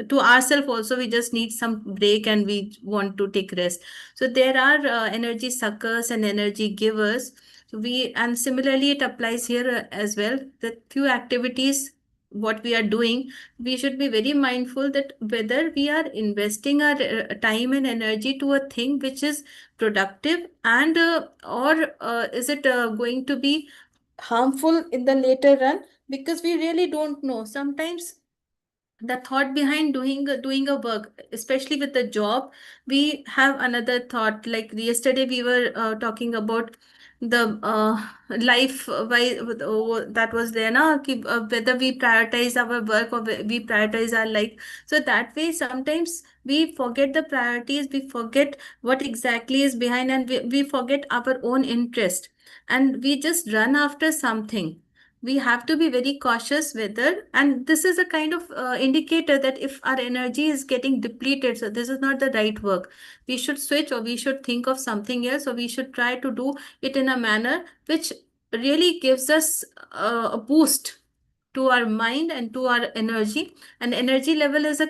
to ourselves also, we just need some break and we want to take rest. So there are energy suckers and energy givers. So we, and similarly it applies here as well, that few activities what we are doing, we should be very mindful that whether we are investing our time and energy to a thing which is productive, and or is it going to be harmful in the later run, because we really don't know. Sometimes the thought behind doing a work, especially with the job, we have another thought. Like yesterday we were talking about the life, why that was there na, whether we prioritize our work or we prioritize our life. So that way sometimes we forget the priorities, we forget what exactly is behind, and we forget our own interest, and we just run after something. We have to be very cautious whether, and this is a kind of indicator that if our energy is getting depleted, so this is not the right work, we should switch or we should think of something else, or we should try to do it in a manner which really gives us a boost to our mind and to our energy. And energy level is a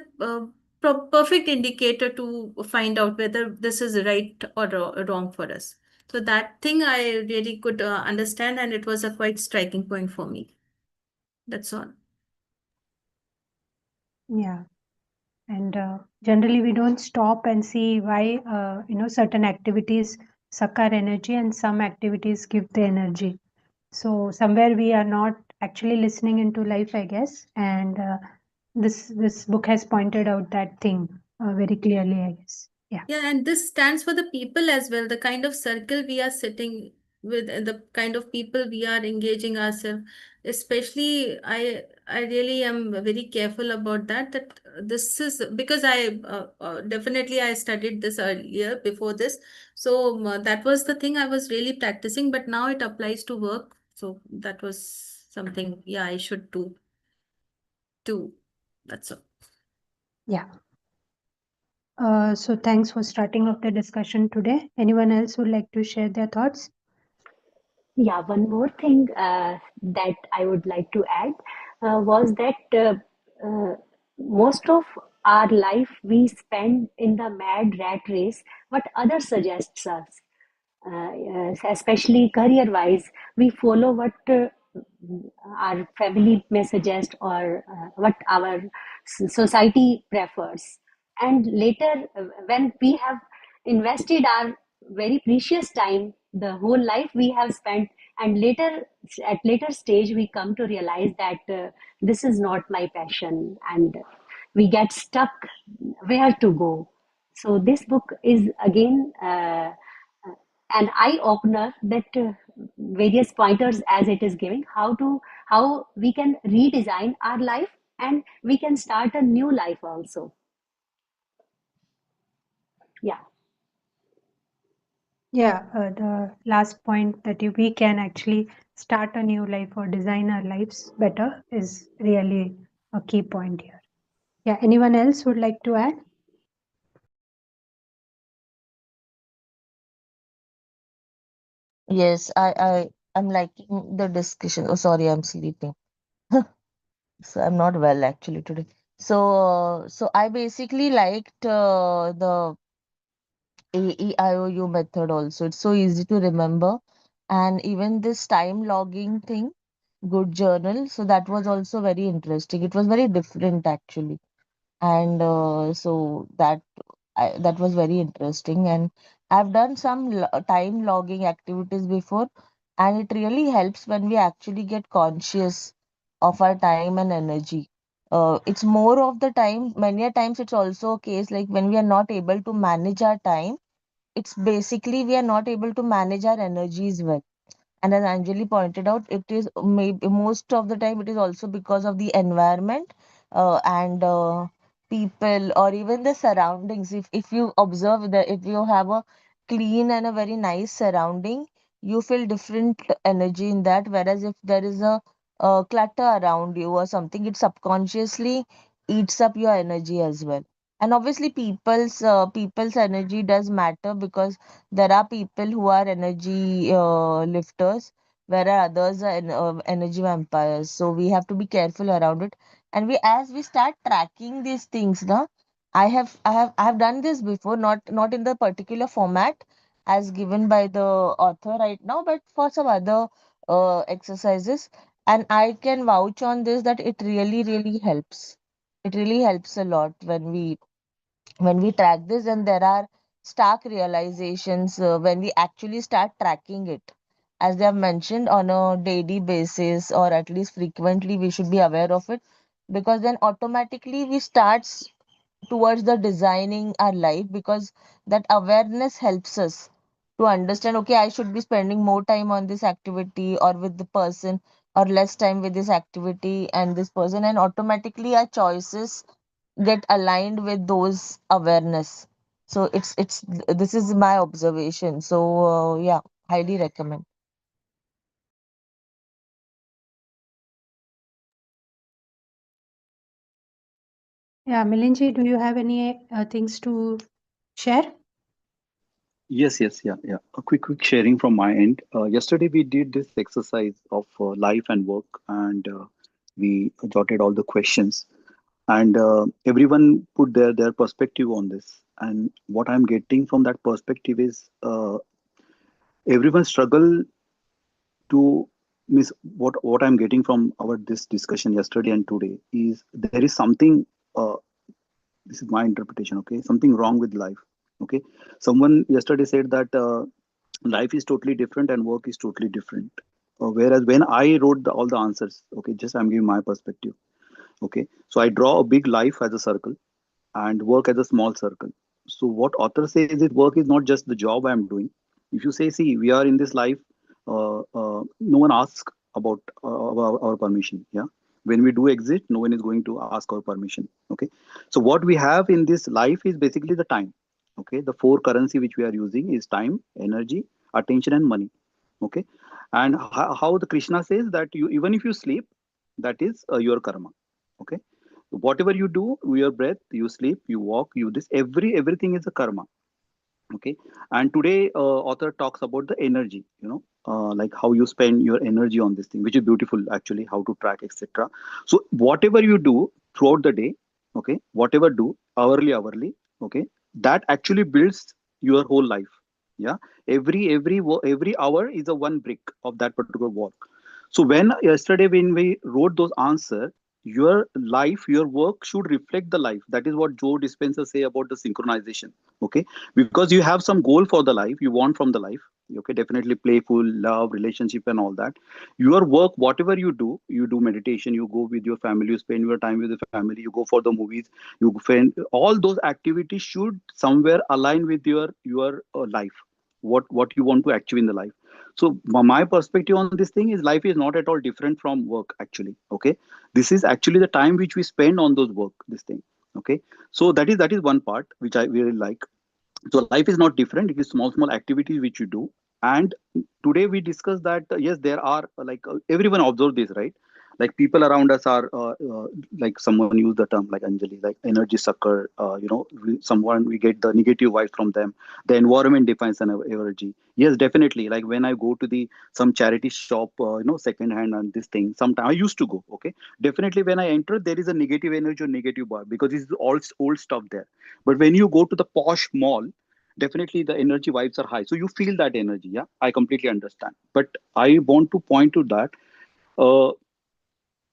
perfect indicator to find out whether this is right or wrong for us. So that thing I really could understand, and it was a quite striking point for me. That's all. Yeah. And generally we don't stop and see why certain activities suck our energy, and some activities give the energy. So somewhere we are not actually listening into life, I guess, and this book has pointed out that thing very clearly, I guess. Yeah. Yeah, and this stands for the people as well, the kind of circle we are sitting with, and the kind of people we are engaging ourselves. Especially, I really am very careful about that. That this is because I definitely I studied this earlier before this, so that was the thing I was really practicing. But now it applies to work, so that was something. Yeah, I should do too. That's all. Yeah. So thanks for starting off the discussion today. Anyone else would like to share their thoughts? Yeah, one more thing that I would like to add was that most of our life we spend in the mad rat race, what others suggests us. Especially career wise, we follow what our family may suggest or what our society prefers. And later, when we have invested our very precious time, the whole life we have spent, and later at later stage we come to realize that this is not my passion, and we get stuck where to go. So this book is again an eye opener, that various pointers as it is giving how we can redesign our life, and we can start a new life also. Yeah. Yeah, the last point that we can actually start a new life or design our lives better is really a key point here. Yeah, anyone else would like to add? Yes, I'm liking the discussion. Oh, sorry, I'm sleeping. So I'm not well actually today. So I basically liked the AEIOU method also. It's so easy to remember. And even this time logging thing, good journal. So that was also very interesting. It was very different actually. And so that was very interesting. And I've done some time logging activities before, and it really helps when we actually get conscious of our time and energy. It's more of the time, many a times it's also a case like when we are not able to manage our time, it's basically we are not able to manage our energies well. And as Anjali pointed out, it is maybe most of the time it is also because of the environment and people or even the surroundings. If you observe that if you have a clean and a very nice surrounding, you feel different energy in that. Whereas if there is a clutter around you or something, it subconsciously eats up your energy as well. And obviously, people's energy does matter because there are people who are energy lifters, whereas others are energy vampires. So we have to be careful around it. And as we start tracking these things, now I have done this before, not in the particular format as given by the author right now, but for some other exercises. And I can vouch on this that it really, really helps. It really helps a lot when we track this, and there are stark realizations when we actually start tracking it, as they have mentioned, on a daily basis or at least frequently we should be aware of it, because then automatically we start towards the designing our life, because that awareness helps us to understand, okay, I should be spending more time on this activity or with the person, or less time with this activity and this person, and automatically our choices get aligned with those awareness. So it's this is my observation. So yeah, highly recommend. Yeah, Milinji, do you have any things to share? Yes, yeah. A quick sharing from my end. Yesterday we did this exercise of life and work, and we jotted all the questions, and everyone put their perspective on this. And what I'm getting from that perspective is everyone struggle to miss what I'm getting from our this discussion yesterday and today is there is something. This is my interpretation. Okay, something wrong with life. Okay, someone yesterday said that. Life is totally different and work is totally different. Whereas when I wrote all the answers, okay, just I'm giving my perspective. Okay, so I draw a big life as a circle and work as a small circle. So what author says is work is not just the job I'm doing. If you say, see, we are in this life, no one asks about our permission. Yeah, when we do exist, no one is going to ask our permission. Okay, so what we have in this life is basically the time. Okay, the four currency which we are using is time, energy, attention, and money. Okay, and how the Krishna says that you, even if you sleep, that is your karma. Okay, whatever you do, your breath, you sleep, you walk, you this, everything is a karma. Okay, and today author talks about the energy, like how you spend your energy on this thing, which is beautiful actually, how to track, etc. So whatever you do throughout the day, okay, whatever do hourly, okay, that actually builds your whole life. Yeah, every hour is a one brick of that particular work. So when yesterday when we wrote those answers, your life, your work should reflect the life. That is what Joe Dispenza say about the synchronization. Okay, because you have some goal for the life you want from the life. Okay, definitely playful, love, relationship, and all that. Your work, whatever you do meditation, you go with your family, you spend your time with the family, you go for the movies, you spend all those activities should somewhere align with your life, what you want to achieve in the life. So my perspective on this thing is life is not at all different from work actually. Okay, this is actually the time which we spend on those work, this thing. Okay, so that is one part which I really like. So life is not different, it is small activities which you do. And today we discuss that yes, there are everyone observe this, right? Like people around us are like someone used the term like Anjali, like energy sucker. Someone, we get the negative vibes from them. The environment defines an energy. Yes, definitely, like when I go to the some charity shop, second hand and this thing, sometime I used to go. Okay, definitely when I enter there is a negative energy or negative vibe because it's all old stuff there. But when you go to the posh mall, definitely the energy vibes are high. So you feel that energy. Yeah, I completely understand. But I want to point to that. Uh,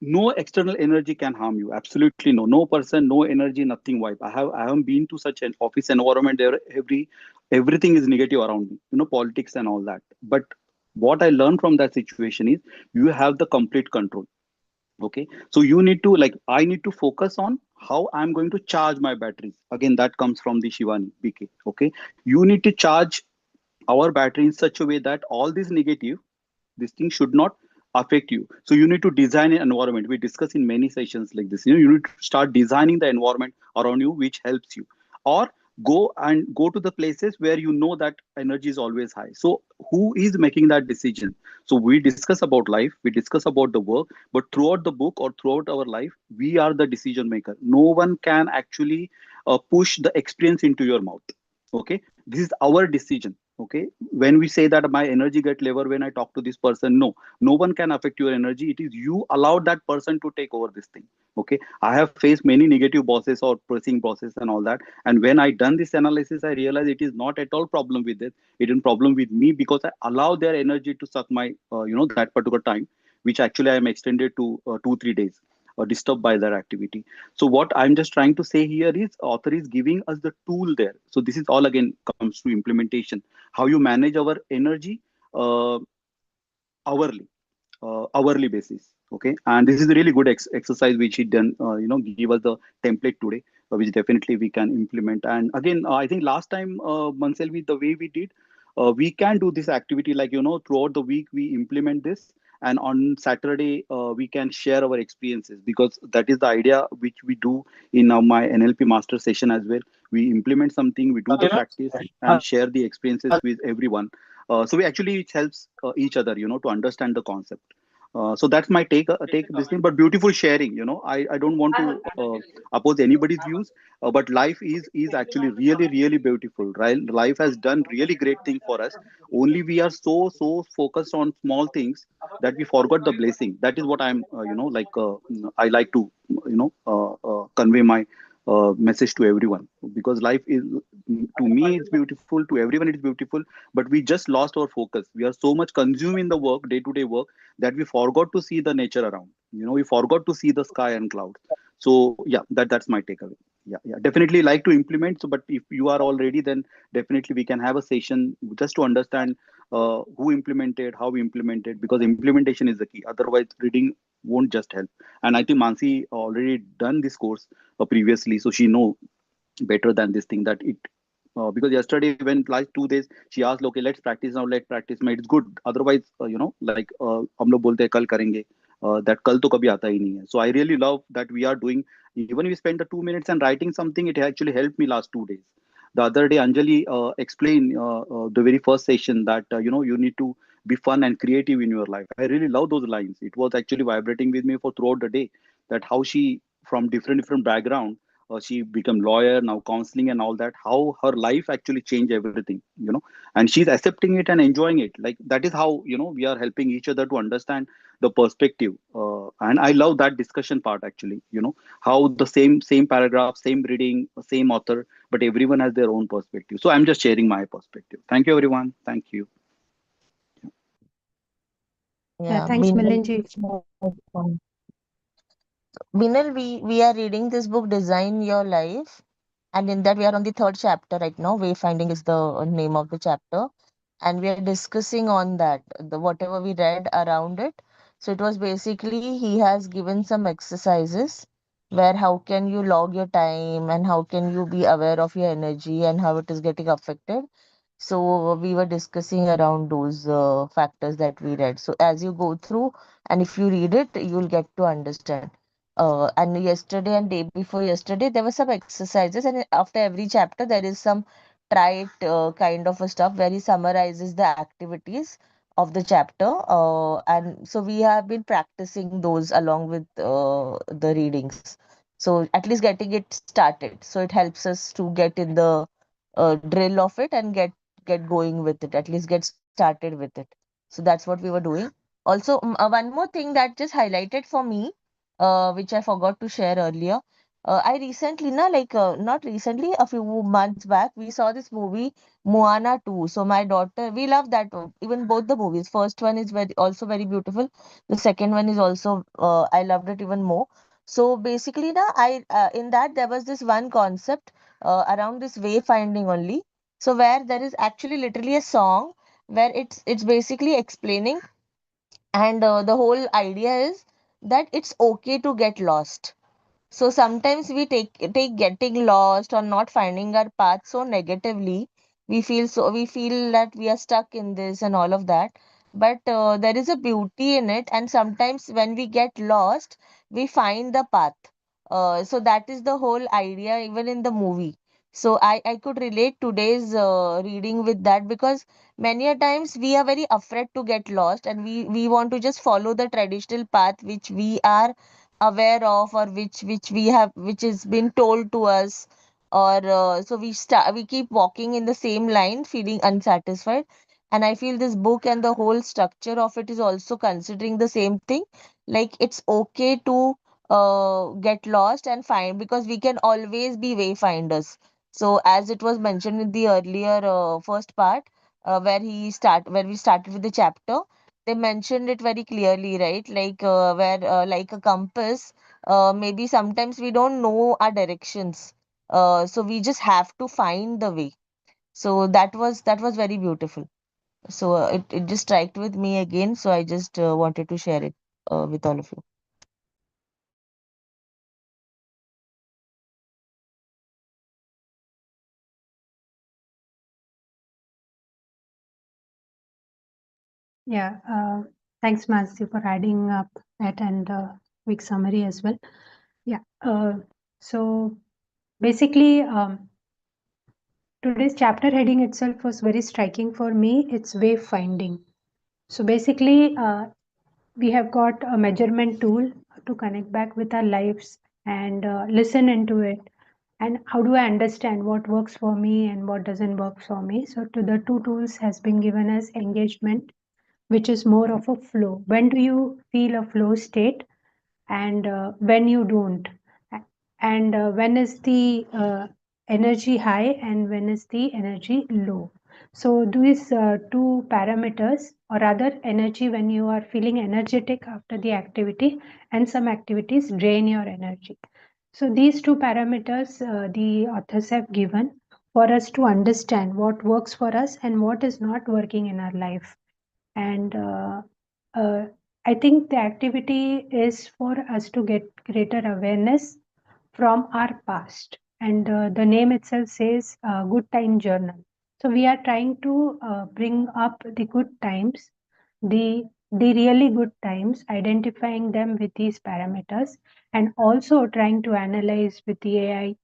no external energy can harm you. Absolutely no. No person, no energy, nothing vibe. I haven't been to such an office environment there. Everything is negative around me. Politics and all that. But what I learned from that situation is you have the complete control. Okay, so you need to, like, I need to focus on how I'm going to charge my batteries. Again, that comes from the Shivani BK. Okay, you need to charge our battery in such a way that all these negative, this thing should not affect you. So you need to design an environment. We discuss in many sessions like this. You need to start designing the environment around you which helps you. Or go to the places where you know that energy is always high. So who is making that decision? So we discuss about life, we discuss about the work, but throughout the book or throughout our life, we are the decision maker. No one can actually push the experience into your mouth. Okay, this is our decision. Okay, when we say that my energy get lower when I talk to this person, no, no one can affect your energy. It is you allowed that person to take over this thing. Okay, I have faced many negative bosses or pressing bosses and all that, and when I done this analysis, I realized it is not at all problem with it is problem with me, because I allow their energy to suck my that particular time, which actually I am extended to 2 3 days, or disturbed by that activity. So what I'm just trying to say here is author is giving us the tool there. So this is all again comes to implementation, how you manage our energy uh, hourly, hourly basis. Okay, and this is a really good exercise which he done, give us the template today, which definitely we can implement. And again, I think last time, Manselvi, the way we did, we can do this activity, like, throughout the week we implement this, and on Saturday we can share our experiences, because that is the idea which we do in my NLP master session as well. We implement something, we do the practice and share the experiences with everyone. So we actually, it helps each other, to understand the concept. So that's my take this thing, but beautiful sharing. I don't want to oppose anybody's views, but life is actually really beautiful, right? Life has done really great thing for us. Only we are so focused on small things that we forgot the blessing. That is what I'm I like to convey my message to everyone, because life is, to me it's beautiful, to everyone it's beautiful, but we just lost our focus. We are so much consumed in the work, day to day work, that we forgot to see the nature around. We forgot to see the sky and clouds. So yeah, that's my takeaway. Yeah, definitely like to implement. So but if you are all ready, then definitely we can have a session just to understand who implemented, how we implemented, because implementation is the key. Otherwise, reading won't just help. And I think Mansi already done this course previously, so she know better than this thing that it. Because yesterday when last 2 days she asked, okay, let's practice now, let's practice now. It's good. Otherwise, like हम लोग बोलते हैं कल करेंगे. That कल तो कभी आता ही नहीं है. So I really love that we are doing. Even we spend the 2 minutes and writing something, it actually helped me last 2 days. The other day, Anjali explained the very first session that you need to be fun and creative in your life. I really love those lines. It was actually vibrating with me for throughout the day. That how she from different background, she become lawyer now, counseling and all that. How her life actually changed everything. And she's accepting it and enjoying it. Like that is how we are helping each other to understand the perspective. And I love that discussion part actually. How the same paragraph, same reading, same author, but everyone has their own perspective. So I'm just sharing my perspective. Thank you, everyone. Thank you. Yeah, Yeah, thanks, Binal. Milanji. Binal, we are reading this book, Design Your Life, and in that we are on the third chapter right now. Wayfinding is the name of the chapter, and we are discussing on that the whatever we read around it. So it was basically he has given some exercises where how can you log your time and how can you be aware of your energy and how it is getting affected. So we were discussing around those factors that we read. So as you go through and if you read it, you'll get to understand. And yesterday and day before yesterday, there were some exercises, and after every chapter, there is some try it kind of a stuff where he summarizes the activities of the chapter. And so we have been practicing those along with the readings. So at least getting it started. So it helps us to get in the drill of it and get going with it, at least get started with it. So that's what we were doing. Also, one more thing that just highlighted for me, which I forgot to share earlier. I recently, not recently, a few months back, we saw this movie Moana 2. So my daughter, we love that one. Even both the movies. First one is also very beautiful. The second one is also, I loved it even more. So basically, in that there was this one concept around this wayfinding only. So where there is actually literally a song where it's basically explaining, and the whole idea is that it's okay to get lost. So sometimes we take getting lost or not finding our path so negatively. We feel that we are stuck in this and all of that. But there is a beauty in it, and sometimes when we get lost, we find the path. So that is the whole idea, even in the movie. So I could relate today's reading with that, because many a times we are very afraid to get lost, and we want to just follow the traditional path which we are aware of, or which we have, which is been told to us, or so we keep walking in the same line feeling unsatisfied. And I feel this book and the whole structure of it is also considering the same thing, like it's okay to get lost and find, because we can always be wayfinders. So as it was mentioned in the earlier first part, where we started with the chapter, they mentioned it very clearly, right? Like where like a compass, maybe sometimes we don't know our directions, so we just have to find the way. So that was very beautiful. So it just struck with me again, so I just wanted to share it with all of you. Yeah, thanks, Mansi, for adding up that and quick summary as well. Yeah, so basically, today's chapter heading itself was very striking for me. It's wayfinding. So basically, we have got a measurement tool to connect back with our lives and listen into it. And how do I understand what works for me and what doesn't work for me? So, to the two tools has been given as engagement, which is more of a flow. When do you feel a flow state, and when you don't? And when is the energy high and when is the energy low? So these two parameters, or rather energy when you are feeling energetic after the activity, and some activities drain your energy. So these two parameters the authors have given. for us to understand what works for us and what is not working in our life. And uh, I think the activity is for us to get greater awareness from our past. And the name itself says Good Time Journal. So we are trying to bring up the good times, the the really good times, identifying them with these parameters, and also trying to analyze with the AI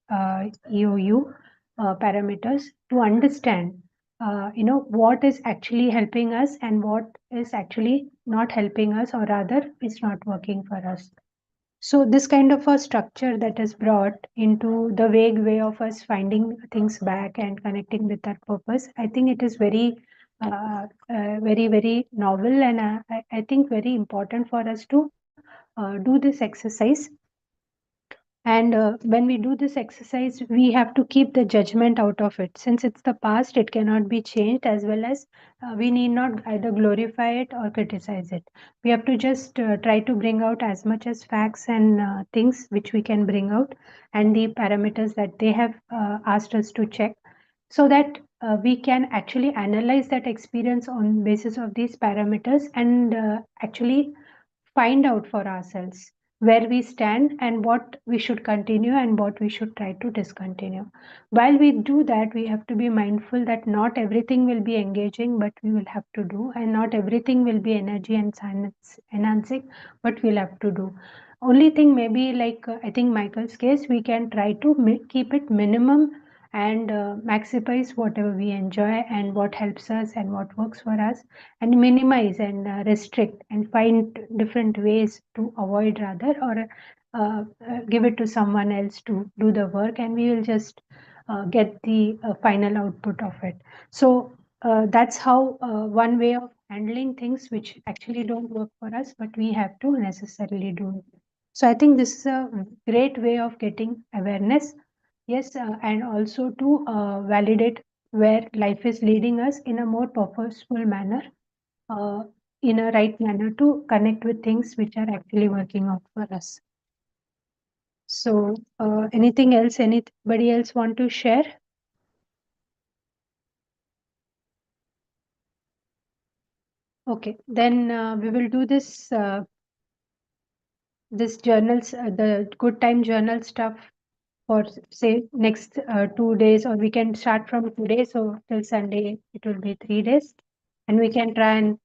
EOU parameters to understand what is actually helping us and what is actually not helping us, or rather is not working for us. So this kind of a structure that is brought into the vague way of us finding things back and connecting with that purpose, I think it is very novel, and I think very important for us to do this exercise. And when we do this exercise, we have to keep the judgment out of it. Since it's the past, it cannot be changed, as well as we need not either glorify it or criticize it. We have to just try to bring out as much as facts and things which we can bring out, and the parameters that they have asked us to check, so that we can actually analyze that experience on basis of these parameters, and actually find out for ourselves where we stand and what we should continue and what we should try to discontinue. While we do that, we have to be mindful that not everything will be engaging, but we will have to do, and not everything will be energy and science enhancing, but we'll have to do. Only thing maybe, like I think Michael's case, we can try to keep it minimum and maximize whatever we enjoy and what helps us and what works for us, and minimize and restrict and find different ways to avoid, rather, or give it to someone else to do the work, and we will just get the final output of it. So that's how one way of handling things which actually don't work for us, but we have to necessarily do it. So I think this is a great way of getting awareness. Yes, and also to validate where life is leading us in a more purposeful manner, uh, in a right manner, to connect with things which are actually working out for us. So, anything else? Anybody else want to share? Okay, then we will do this journals, the good time journal stuff for say next 2 days, or we can start from today. So till Sunday, it will be 3 days, and we can try and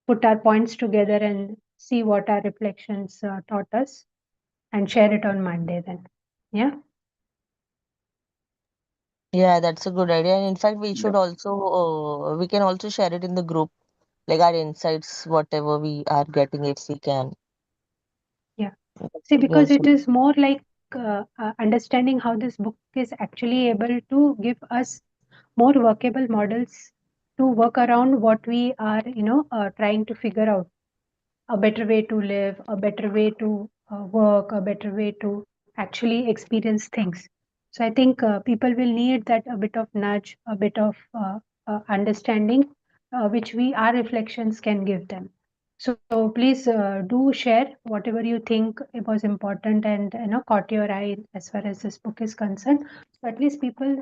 put our points together and see what our reflections taught us, and share it on Monday then. Yeah. Yeah, that's a good idea. And in fact, we should Yeah. also, we can also share it in the group, like our insights, whatever we are getting, if we can. Yeah. That See, would be because also. it is more like understanding how this book is actually able to give us more workable models to work around what we are, trying to figure out. A better way to live, a better way to work, a better way to actually experience things. So I think people will need that a bit of nudge, a bit of understanding, which our reflections can give them. So please do share whatever you think was important and caught your eye as far as this book is concerned. So at least people,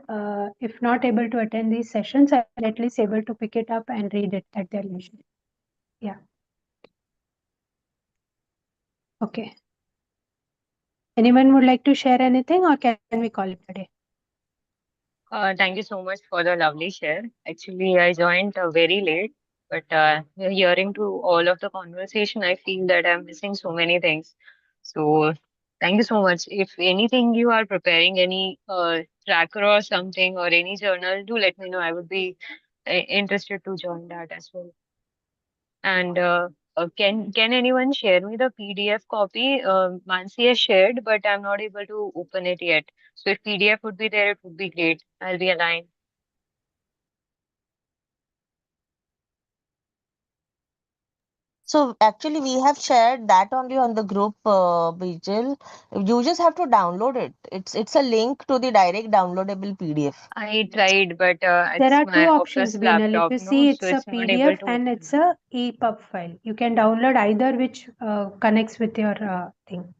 if not able to attend these sessions, are at least able to pick it up and read it at their leisure. Yeah. Okay. Anyone would like to share anything, or can we call it a day? Thank you so much for the lovely share. Actually, I joined very late, but hearing to all of the conversation, I feel that I'm missing so many things. So, thank you so much. If anything you are preparing, any tracker or something, or any journal, do let me know. I would be interested to join that as well. And can anyone share me the PDF copy? Mansi has shared, but I'm not able to open it yet. So if PDF would be there, it would be great. I'll be aligned. So actually, we have shared that only on the group, Bijal. You just have to download it. It's a link to the direct downloadable PDF. I tried, but There it's are two my options, office Binal. If laptop, you no, see, so it's a it's not able PDF to and open it's that. a EPUB file. You can download either, which connects with your thing.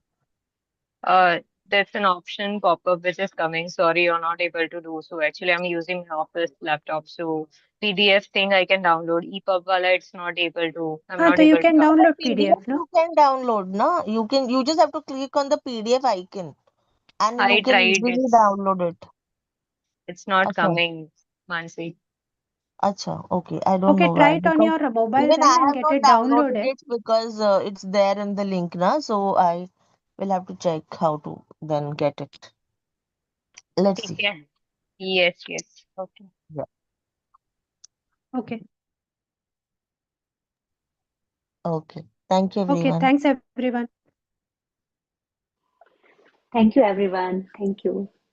Uh, There's an option pop-up which is coming. Sorry, you're not able to do so. Actually, I'm using my office laptop, so PDF thing I can download. EPUB wala, it's not able to. I'm हाँ not तो you able to can But download. download PDF PDF, no? you can download, na? You just have to click on the PDF icon and you I can tried. easily download it. It's not Acha, coming, Mansi. acha, okay. I don't Okay, know try why it on because your mobile even I then and have get not it downloaded downloaded. it because it's there in the link, na? So I will have to check how to then get it. Let's see. Yeah. Yes, yes. Okay. Yeah. Okay. Okay. Thank you, Okay, everyone. thanks everyone. Thank you, everyone. Thank you.